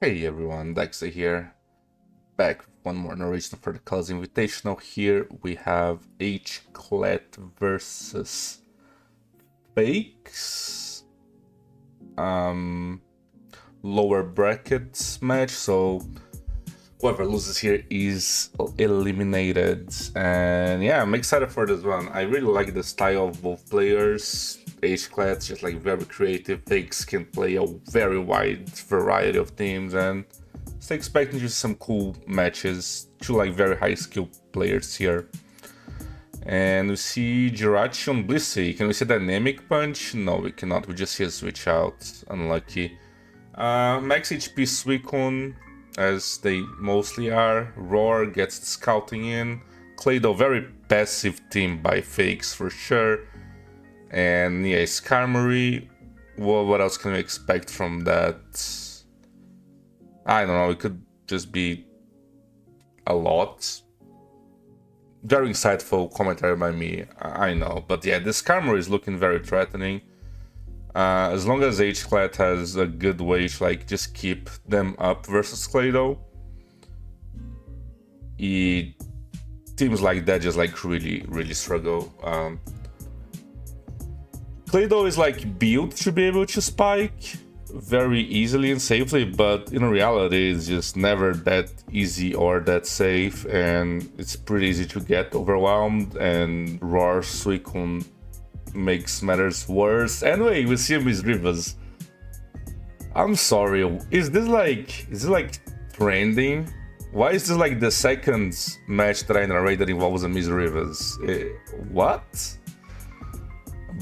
Hey everyone, Dekzeh here, back with one more narration for the CALLOUS Invitational. Here we have Hclat versus Fakes, lower brackets match, so whoever loses here is eliminated. And yeah, I'm excited for this one. I really like the style of both players. Hclat's just like very creative. Fakes can play a very wide variety of teams, and stay expecting just some cool matches. Two like very high skill players here. And we see Jirachi on Blissey. Can we see Dynamic Punch? No, we cannot. We just see a switch out. Unlucky. Max HP Suicune, as they mostly are. Roar gets the scouting in. Clado, very passive team by Fakes for sure. And yeah, Skarmory. Well, what else can we expect from that? I don't know, it could just be a lot. Very insightful commentary by me, I know. But yeah, this Skarmory is looking very threatening. As long as Hclat has a good way to like just keep them up versus Clado, teams like that just like really struggle. Clado is like built to be able to spike very easily and safely, but in reality it's just never that easy or that safe, and it's pretty easy to get overwhelmed, and Roar Suicune makes matters worse. Anyway, we see Miss Rivers. I'm sorry, is this like trending? Why is this like the second match that I narrated involves a Miss Rivers? What?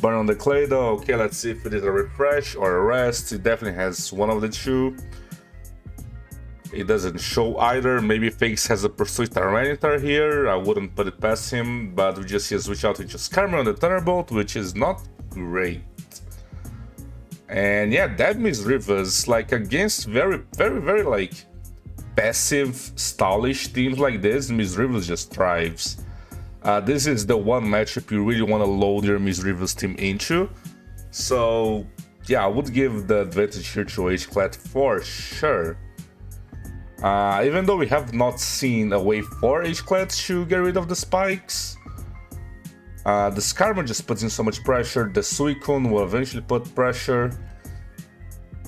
Burn on the Clado. Okay, let's see if it is a refresh or a rest. It definitely has one of the two. It doesn't show either. Maybe Fakes has a Pursuit Tyranitar here. I wouldn't put it past him, but we just see a switch out into Skarmory on the Thunderbolt, which is not great. And yeah, that Miss Rivers, like against very like passive, stallish teams like this, Miss Rivers just thrives. This is the one matchup you really want to load your Miss Rivers team into. So yeah, I would give the advantage here to Hclat for sure. Even though we have not seen a way for Hclat to get rid of the spikes. The Skarmory just puts in so much pressure. The Suicune will eventually put pressure.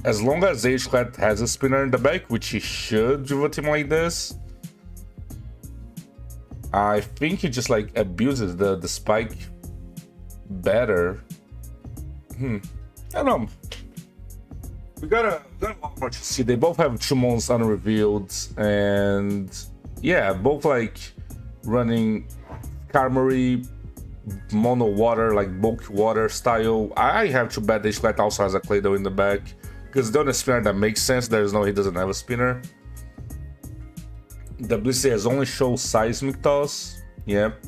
As long as Hclat has a spinner in the back, which he should with a team like this, I think he just like abuses the spike better. I don't know. We got a lot more to see. They both have two mons unrevealed, and yeah, both like running Skarmory mono water, like bulk water style. I have to bet Hclat also has a Clado in the back, because the only spinner that makes sense, there's no, he doesn't have a spinner. The Blissey has only shown Seismic Toss, yep.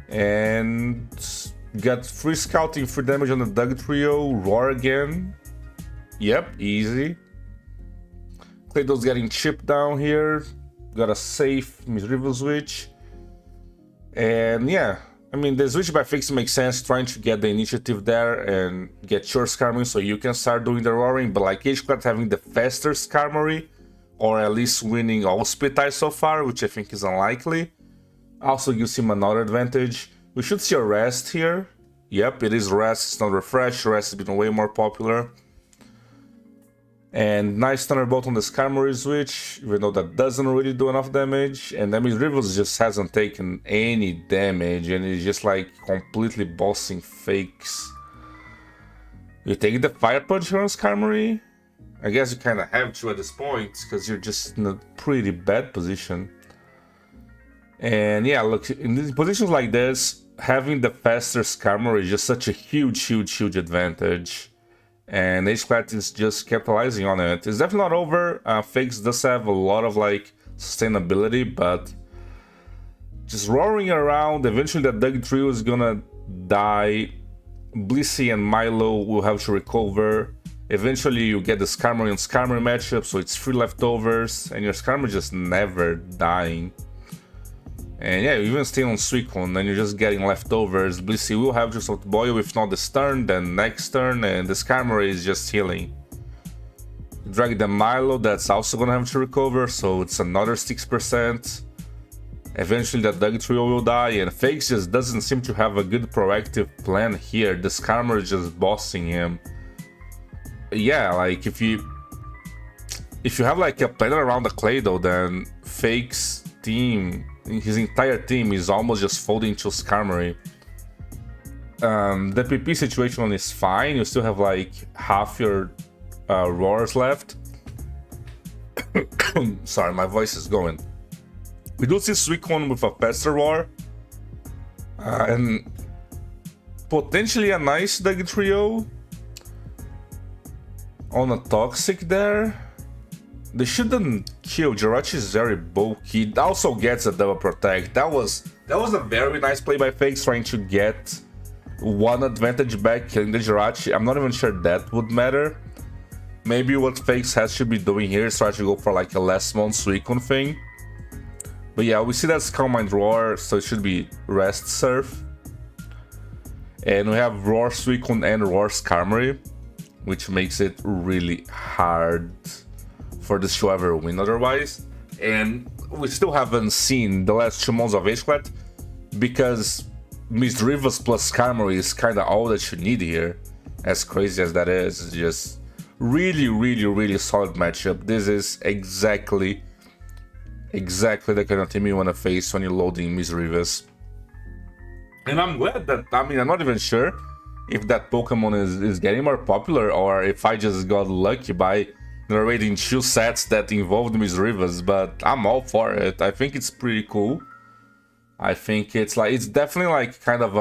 And got free scouting for damage on the Dug Trio, Roar again. Yep, easy. Clado's getting chipped down here. Got a safe Miss Rival switch. And yeah, I mean, the switch by Fix makes sense, trying to get the initiative there and get your Skarmory so you can start doing the roaring, but like Hclat having the faster Skarmory, or at least winning all split ties so far, which I think is unlikely, also gives him another advantage. We should see a rest here. Yep, it is rest, it's not refresh. Rest has been way more popular. And nice Thunderbolt on the Skarmory switch, even though that doesn't really do enough damage. And Miss Rivers just hasn't taken any damage, and it's just like completely bossing Fakes. You take the Fire Punch on Skarmory? I guess you kind of have to at this point, because you're just in a pretty bad position. And yeah, look, in these positions like this, having the faster Skarmory is just such a huge advantage. And Hclat is just capitalizing on it. It's definitely not over. Fakes does have a lot of like sustainability, but just roaring around, eventually that Dug Trio is gonna die. Blissey and Milo will have to recover. Eventually you get the Skarmory and Skarmory matchup, so it's 3 leftovers, and your Skarmory just never dying. And yeah, you even stay on Suicune, and you're just getting leftovers. Blissey will have just boil, if not this turn, then next turn, and the Skarmory is just healing. Drag the Milo, that's also gonna have to recover, so it's another 6%. Eventually that Dug Trio will die, and Fakes just doesn't seem to have a good proactive plan here. The Skarmory is just bossing him. Yeah, like if you have like a plan around the Claydol, then Fakes team, his entire team is almost just folding to Skarmory. The PP situation is fine, you still have like half your roars left. Sorry, my voice is going. We do see Suicune with a faster roar, and potentially a nice Dug Trio on a Toxic there. They shouldn't kill. Jirachi is very bulky. It also gets a double protect. That was a very nice play by Fakes, trying to get one advantage back killing the Jirachi. I'm not even sure that would matter. Maybe what Fakes has to be doing here is try to go for like a last mount Suicune thing. But yeah, we see that Calm Mind Roar, so it should be Rest Surf. And we have Roar Suicune and Roar Skarmory, which makes it really hard for this to ever win otherwise. And we still haven't seen the last 2 months of Hclat, because Misdreavus plus Skarmory is kind of all that you need here. As crazy as that is, it's just really solid matchup. This is exactly the kind of team you want to face when you're loading Misdreavus. And I'm glad that, I mean, I'm not even sure if that Pokemon is getting more popular, or if I just got lucky by narrating 2 sets that involved Misdreavus, but I'm all for it. I think it's pretty cool. I think it's definitely like kind of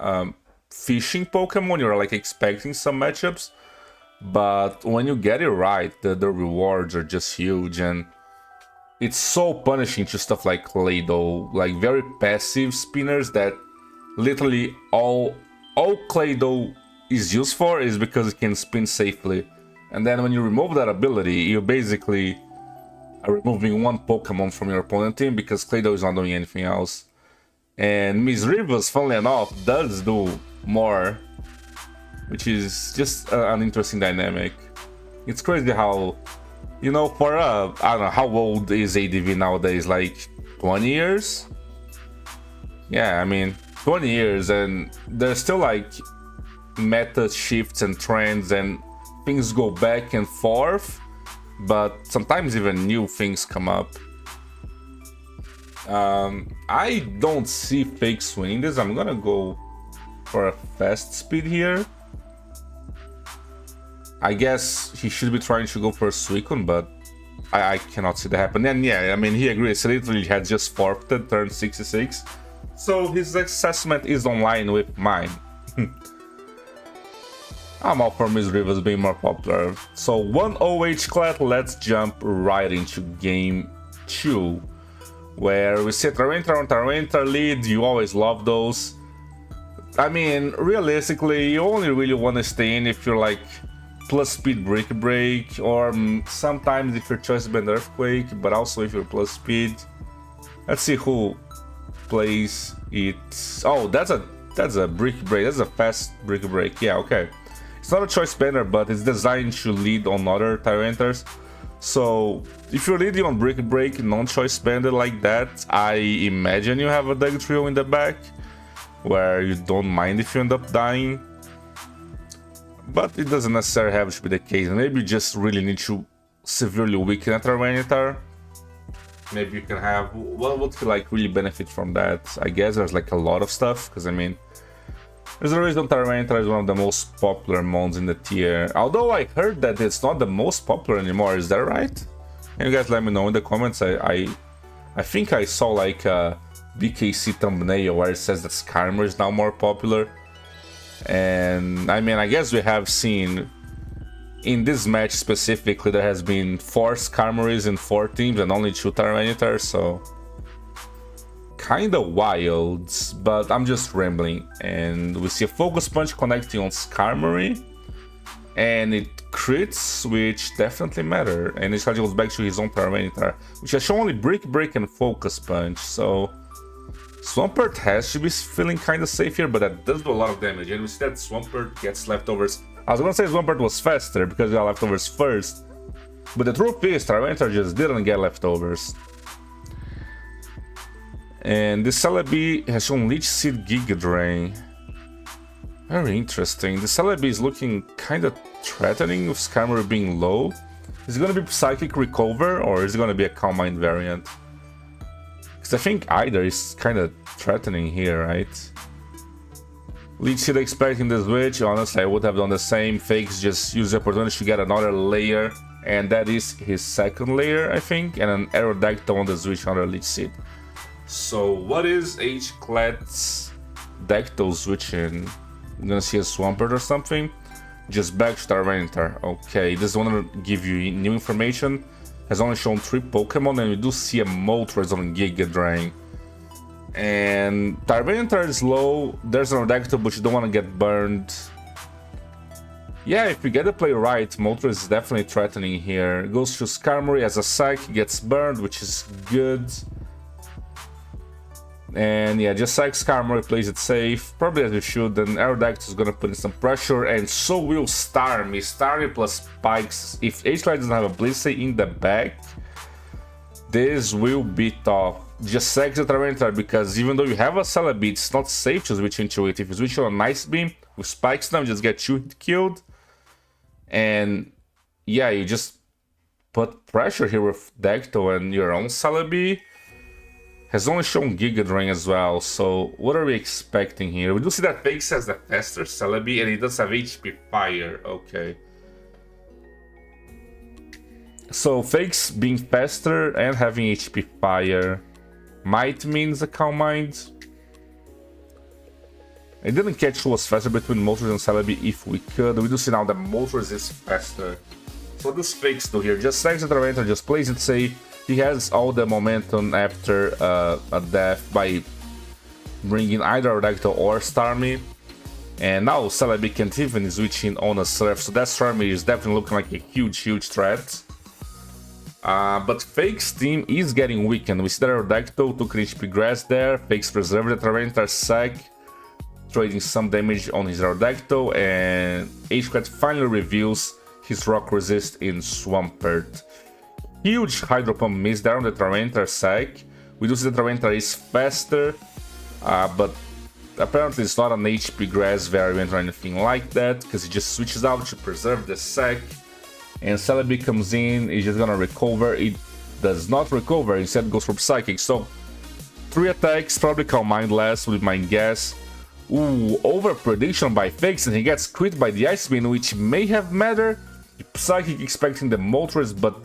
a fishing Pokemon. You're like expecting some matchups, but when you get it right, the rewards are just huge, and it's so punishing to stuff like Claydol, like very passive spinners that literally all Claydol is used for is because it can spin safely. And then when you remove that ability, you basically are removing one Pokemon from your opponent team, because Claydol is not doing anything else. And Misdreavus, funnily enough, does do more, which is just an interesting dynamic. It's crazy how, you know, for I don't know, how old is ADV nowadays, like 20 years? Yeah, I mean, 20 years, and there's still like meta shifts and trends, and things go back and forth, but sometimes even new things come up. I don't see Fakes winning this. I'm gonna go for a fast speed here. I guess he should be trying to go for a Suicune, but I cannot see that happen. And yeah, I mean, he agrees. He literally had just forfeited turn 66, so his assessment is online with mine. I'm all for Misdreavus being more popular. So 1-0 Hclat, let's jump right into game 2, where we see Tyranitar lead. You always love those. I mean, realistically, you only really want to stay in if you're like plus speed break, or sometimes if your choice band Earthquake, but also if you're plus speed. Let's see who plays it. Oh, that's a brick break. That's a fast brick break. Yeah, okay. It's not a choice banner, but it's designed to lead on other Tyranitars. So if you're leading on brick break, non-choice banded like that, I imagine you have a Dug Trio in the back, where you don't mind if you end up dying. But it doesn't necessarily have to be the case. Maybe you just really need to severely weaken a Tyranitar. Maybe you can have... What would you like really benefit from that? I guess there's like a lot of stuff, because I mean, there's a reason Tyranitar is one of the most popular mons in the tier. Although I heard that it's not the most popular anymore, is that right? Can you guys let me know in the comments? I think I saw like a BKC thumbnail where it says that Skarmory is now more popular. And I mean, I guess we have seen in this match specifically there has been 4 Skarmories in 4 teams and only 2 Tyranitars, so kinda wild, but I'm just rambling. And we see a Focus Punch connecting on Skarmory, and it crits, which definitely matter. And it goes back to his own Tyranitar, which has shown only Brick Break and Focus Punch, so Swampert has to be feeling kinda safe here, but that does do a lot of damage. And we see that Swampert gets leftovers. I was gonna say Swampert was faster because he got leftovers first, But the truth is, Tyranitar just didn't get leftovers. And this Celebi has shown Leech Seed Giga Drain. Very interesting. The Celebi is looking kinda threatening with Skarmory being low. Is it gonna be Psychic Recover or is it gonna be a Calm Mind variant? Because I think either is kinda threatening here, right? Leech Seed expecting the switch. Honestly, I would have done the same. Fakes just use the opportunity to get another layer. And that is his second layer, I think. And an Aerodactyl on the switch under Leech Seed. So what is Hclat's Dactyl switching? I'm gonna see a Swampert or something. Just back to Tyranitar. Okay, this one will give you new information. Has only shown 3 Pokemon, and we do see a Moltres on Giga Drain. And Tyranitar is low. There's an Aerodactyl, but you don't want to get burned. Yeah, if you get the play right, Moltres is definitely threatening here. Goes to Skarmory as a Psych, gets burned, which is good. And yeah, just like Skarmory plays it safe, probably as you should. Then Aerodactyl is gonna put in some pressure, and so will Starmie. Starmie plus Spikes. If Hclat doesn't have a Blissey in the back, this will be tough. Just sack the Tyranitar, because even though you have a Celebi, it's not safe to switch into it. If you switch on a Nice Beam with Spikes now, just get you killed. And yeah, you just put pressure here with Dactyl, and your own Celebi has only shown Giga Drain as well, so what are we expecting here? We do see that Fakes has the faster Celebi, and he does have HP Fire, okay. So Fakes being faster and having HP Fire might mean the Calm Mind. I didn't catch who was faster between Moltres and Celebi if we could. We do see now that Moltres is faster. So what does Fakes do here? Just saves the Tyranitar, just plays it safe. He has all the momentum after a death by bringing either Aerodactyl or Starmie. And now Celebi can't even switch in on a Surf, so that Starmie is definitely looking like a huge threat. But Fake's team is getting weakened. We see that Aerodactyl took an HP Grass there. Fakes preserved the Tyranitar sack, trading some damage on his Aerodactyl, and Hclat finally reveals his Rock Resist in Swampert. Huge Hydro Pump miss there on the Tyranitar sack. We do see the Tyranitar is faster, but apparently it's not an HP Grass variant or anything like that, because he just switches out to preserve the sack. And Celebi comes in, he's just gonna recover. It does not recover, instead goes for Psychic. So 3 attacks, probably Calm Mind last with my guess. Ooh, over prediction by Fakes, and he gets crit by the Ice Beam, which may have mattered. Psychic expecting the Moltres, but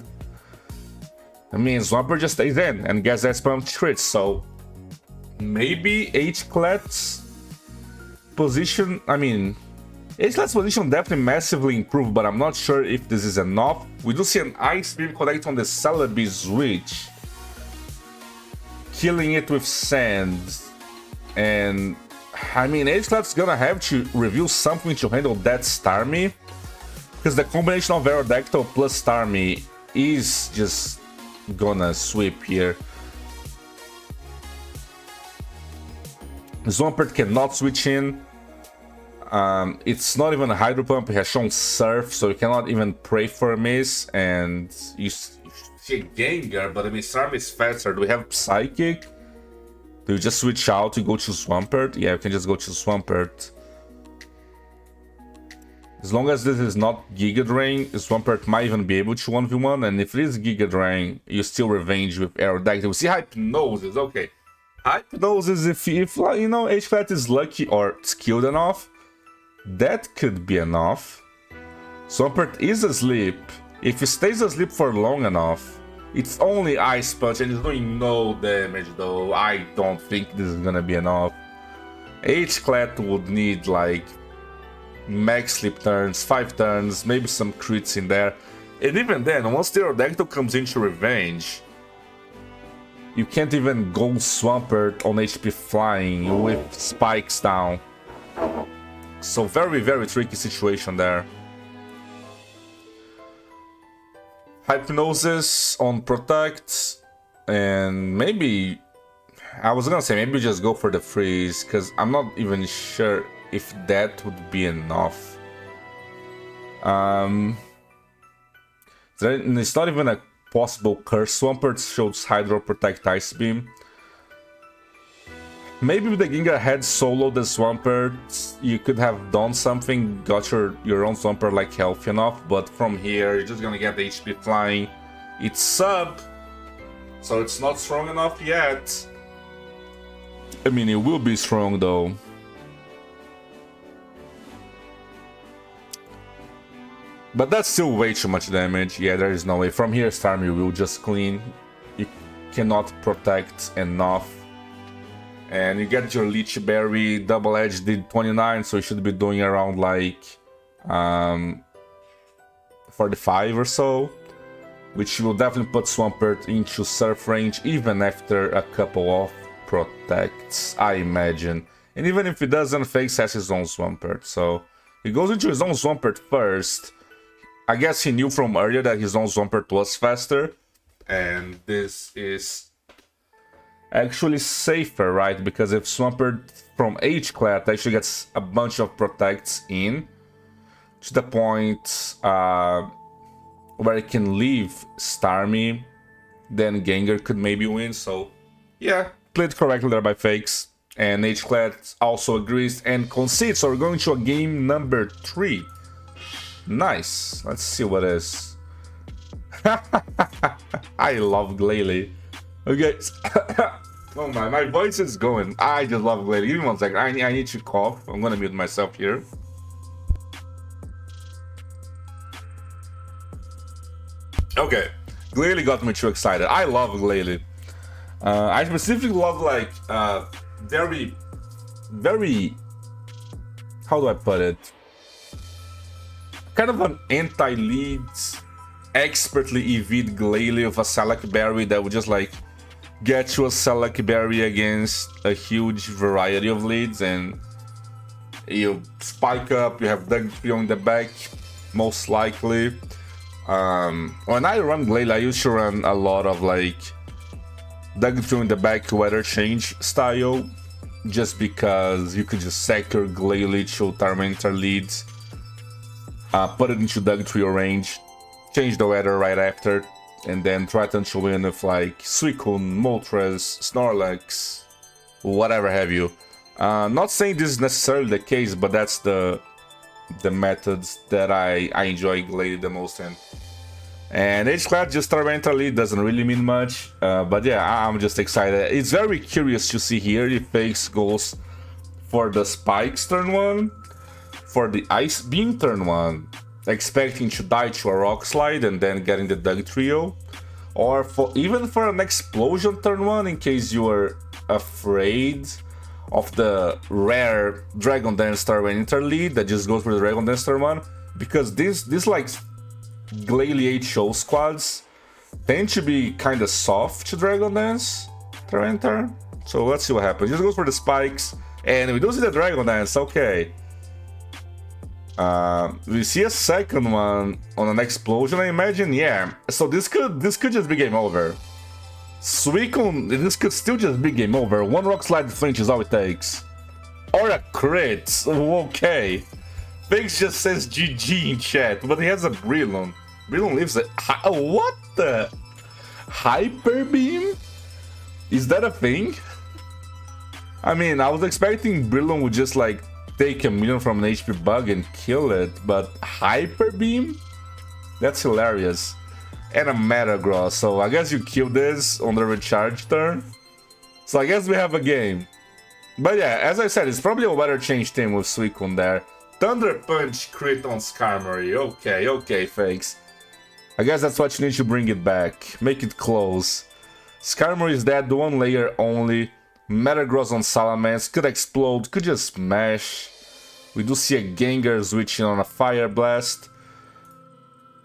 I mean, Swampert just stays in and gets that spam crits, so maybe Hclat's position, Hclat's position definitely massively improved, but I'm not sure if this is enough. We do see an Ice Beam connect on the Celebi switch, killing it with Sand, and Hclat's gonna have to reveal something to handle that Starmie, because the combination of Aerodactyl plus Starmie is just gonna sweep here. Swampert cannot switch in. It's not even a Hydro Pump, it has shown Surf, so you cannot even pray for a miss, and you see a Gengar, but Starmie is faster. Do we have Psychic? Do you just switch out to go to Swampert? Yeah, you can just go to Swampert. As long as this is not Giga Drain, Swampert might even be able to 1v1, and if it is Giga Drain, you still revenge with Aerodactyl. We see Hypnosis, okay. Hypnosis, if Hclat is lucky or skilled enough, that could be enough. Swampert is asleep. If he stays asleep for long enough, it's only Ice Punch and it's doing no damage though. I don't think this is gonna be enough. Hclat would need like max sleep turns, 5 turns, maybe some crits in there. And even then, once the Aerodactyl comes into revenge, you can't even go Swampert on HP Flying with Spikes down. So very tricky situation there. Hypnosis on Protect, and maybe, I was gonna say maybe just go for the freeze, because I'm not even sure if that would be enough. It's not even a possible curse Swampert, shows Hydro Protect Ice Beam. Maybe if the Gengar had soloed the Swampert, you could have done something, got your own Swampert like healthy enough, but from here you're just gonna get the HP flying. It's sub, so it's not strong enough yet. I mean, it will be strong though. But that's still way too much damage. Yeah, there is no way. From here, Starmie will just clean. You cannot protect enough. And you get your Leech Berry, Double Edge did 29, so you should be doing around like 45 or so. Which will definitely put Swampert into Surf range, even after a couple of protects, I imagine. And even if he doesn't, Fakes has his own Swampert. So he goes into his own Swampert first. I guess he knew from earlier that his own Swampert was faster. And this is actually safer, right? Because if Swampert from Hclat actually gets a bunch of protects in, to the point where it can leave Starmie, then Gengar could maybe win. So yeah, played correctly there by Fakes. And Hclat also agrees and concedes. So we're going to a game number 3. Nice. Let's see what is. I love Glalie. Okay. Oh my voice is going. I just love Glalie. Give me 1 second. I need to cough. I'm gonna mute myself here. Okay. Glalie got me too excited. I love Glalie. I specifically love like very, how do I put it? Kind of an anti-leads, expertly EV'd Glalie of a Select Berry that would just like get you a Select Berry against a huge variety of leads, and you spike up, you have Dekzeh on the back, most likely. When I run Glalie, I used to run a lot of like Dekzeh in the back weather change style, just because you could just sack your Glalie to Tormentor leads, put it into Dekzeh range, change the weather right after, and then threaten to win with like Suicune, Moltres, Snorlax, whatever have you. Not saying this is necessarily the case, but that's the methods that I enjoy Glalie the most in. And Hclat just Tormentor lead doesn't really mean much, but yeah, I'm just excited. It's very curious to see here if Fakes goes for the Spikes turn 1, for the Ice Beam turn 1, expecting to die to a Rock Slide and then getting the Dugtrio, or even for an Explosion turn 1 in case you are afraid of the rare Dragon Dance Tormentor lead that just goes for the Dragon Dance turn 1, because this like Glalie HO squads tend to be kind of soft to Dragon Dance Tormentor. So let's see what happens. Just goes for the Spikes, and we don't see the Dragon Dance. Okay. We see a second one on an Explosion, I imagine. Yeah. So this could just be game over. Suicune, this could still just be game over. 1 Rock Slide flinch is all it takes. Or a crit. Okay. Fakes just says GG in chat, but he has a Breloom. Breloom lives a... What the... Hyper Beam? Is that a thing? I mean, I was expecting Breloom would just like take a million from an HP bug and kill it, but Hyper Beam? That's hilarious. And a Metagross, so I guess you kill this on the recharge turn. So I guess we have a game. But yeah, as I said, it's probably a weather change team with Suicune there. Thunder Punch crit on Skarmory. Okay, Fakes. I guess that's what you need to bring it back. Make it close. Skarmory is dead, 1 layer only. Metagross on Salamence. Could explode, could just smash. We do see a Gengar switching on a Fire Blast.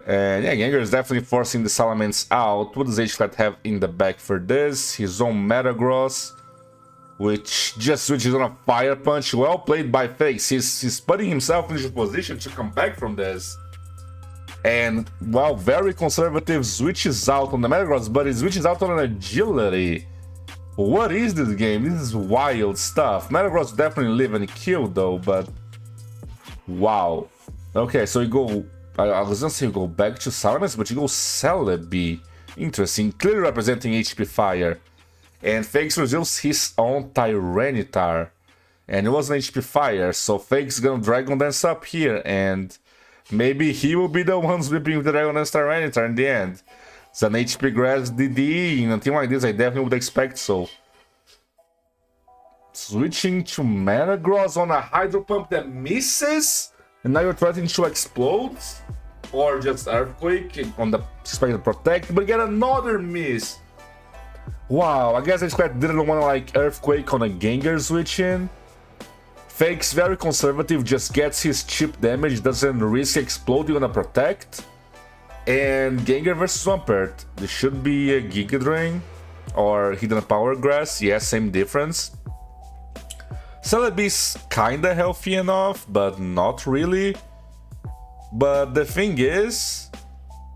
And yeah, Gengar is definitely forcing the Salamence out. What does Hclat have in the back for this? His own Metagross, which just switches on a Fire Punch. Well played by Fakes. He's putting himself into position to come back from this. And, well, very conservative, switches out on the Metagross, but he switches out on an Agility. What is this game? This is wild stuff. Metagross definitely live and kill though, but... Wow. Okay, so we go I was gonna say you go back to Salamence, but you go Celebi. Interesting, clearly representing HP Fire. And Fakes reveals his own Tyranitar. And it was an HP Fire, so Fakes gonna Dragon Dance up here, and maybe he will be the one sweeping the Dragon Dance Tyranitar in the end. It's an HP Grass DD, in a team like this I definitely would expect so. Switching to Metagross on a Hydro Pump that misses, and now you're threatening to explode, or just Earthquake on the expected Protect, but get another miss. Wow, I guess Hclat didn't want to like Earthquake on a Gengar switch in. Fakes very conservative, just gets his chip damage, doesn't risk exploding on a Protect. And Gengar versus Swampert, this should be a Giga Drain or Hidden Power Grass, yes, same difference. Celebi's kinda healthy enough, but not really. But the thing is,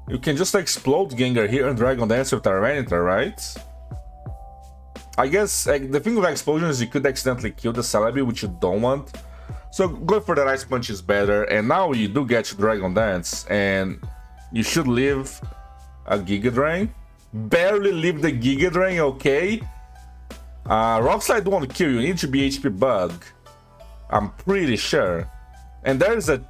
you can just explode Gengar here and Dragon Dance with Tyranitar, right? I guess the thing with explosion is you could accidentally kill the Celebi, which you don't want. So going for that Ice Punch is better, and now you do get Dragon Dance, and you should leave a Giga Drain. Barely leave the Giga Drain, okay? Rock Slide won't kill you, you need to be HP Bug. I'm pretty sure. And there's a...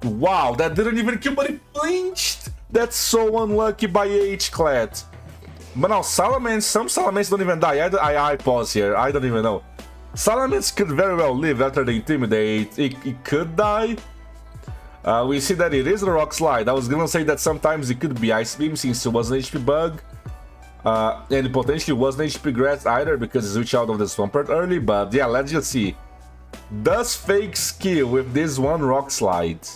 Wow, that didn't even kill, but it flinched! That's so unlucky by Hclat. But now Salamence, some Salamence don't even die. I pause here, I don't even know. Salamence could very well live after the Intimidate. It could die. We see that it is a Rock Slide. I was gonna say that sometimes it could be Ice Beam since it was an HP Bug. And it potentially wasn't HP Grass either because it switched out of the Swampert early, but yeah, let's just see. Does Fakes kill with this one Rock Slide?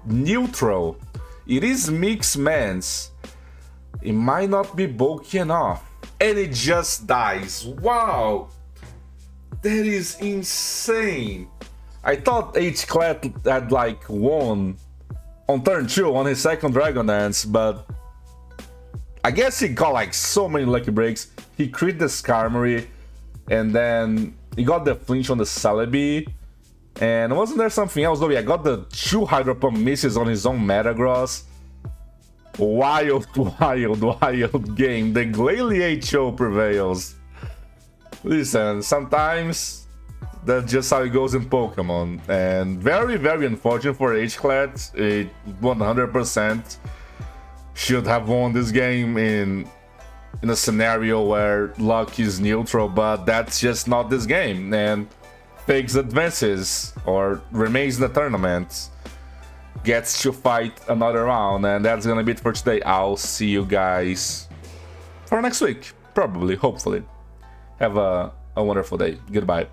Neutral. It is Mixed Mans. It might not be bulky enough. And it just dies. Wow! That is insane. I thought Hclat had like won on turn 2 on his second Dragon Dance, but I guess he got like so many lucky breaks. He crit the Skarmory, and then he got the flinch on the Celebi. And wasn't there something else? Oh yeah, got the 2 Hydro Pump misses on his own Metagross. Wild, wild, wild game. The Glalie HO prevails. Listen, sometimes that's just how it goes in Pokemon. And very, very unfortunate for Hclat. It 100% should have won this game in a scenario where luck is neutral, but that's just not this game. And Fakes advances or remains in the tournament, gets to fight another round, and that's gonna be it for today. I'll see you guys for next week, probably, hopefully. Have a wonderful day. Goodbye.